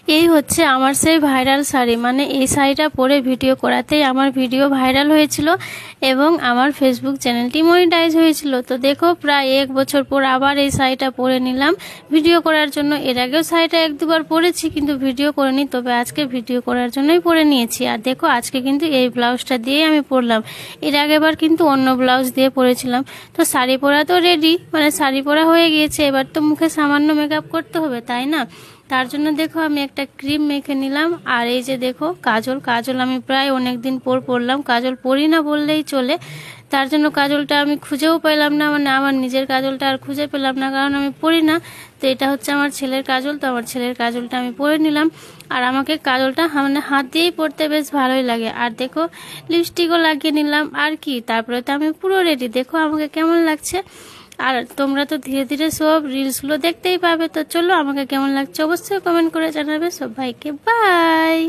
এই হচ্ছে আমার সেই ভাইরাল শাড়ি, মানে এই শাড়িটা পরে ভিডিও করাতেই আমার ভিডিও ভাইরাল হয়েছিল এবং আমার ফেসবুক চ্যানেলটি মনিটাইজ হয়েছিল। তো দেখো প্রায় 1 বছর পর আবার এই শাড়িটা পরে নিলাম ভিডিও করার জন্য। এর আগেও শাড়িটা 1-2 বার পরেছি কিন্তু ভিডিও করিনি, তবে আজকে ভিডিও করার জন্যই পরে নিয়েছি। আর দেখো আজকে কিন্তু এই ব্লাউজটা দিয়েই আমি পরলাম, এর আগেবার কিন্তু অন্য ব্লাউজ দিয়ে পরেছিলাম। তো শাড়ি পরা তো রেডি, মানে শাড়ি পরা হয়ে গিয়েছে, এবার তো মুখে সামান্য মেকআপ করতে হবে, তাই না? তার জন্য দেখো আমি একটা ক্রিম মেখে নিলাম। আর এই যে দেখো কাজল আমি প্রায় অনেক দিন পর পরলাম, কাজল পরি না বললেই চলে। তার জন্য কাজলটা আমি খুঁজেও পেলাম না, মানে আমার নিজের কাজলটা আর খুঁজে পেলাম না, কারণ আমি পরি না। তো এটা হচ্ছে আমার ছেলের কাজল, তো আমার ছেলের কাজলটা আমি পরে নিলাম। আর আমাকে কাজলটা মানে হাত দিয়েই পরতে বেশ ভালোই লাগে। আর দেখো লিপস্টিকও লাগিয়ে নিলাম, আর কি, তারপরে তো আমি পুরো রেডি। দেখো আমাকে কেমন লাগছে। আর তোমরা তো ধীরে ধীরে সব রিলসগুলো দেখতেই পাবে, তো চলো আমাকে কেমন লাগছে অবশ্যই কমেন্ট করে জানাবে। সবাইকে বাই।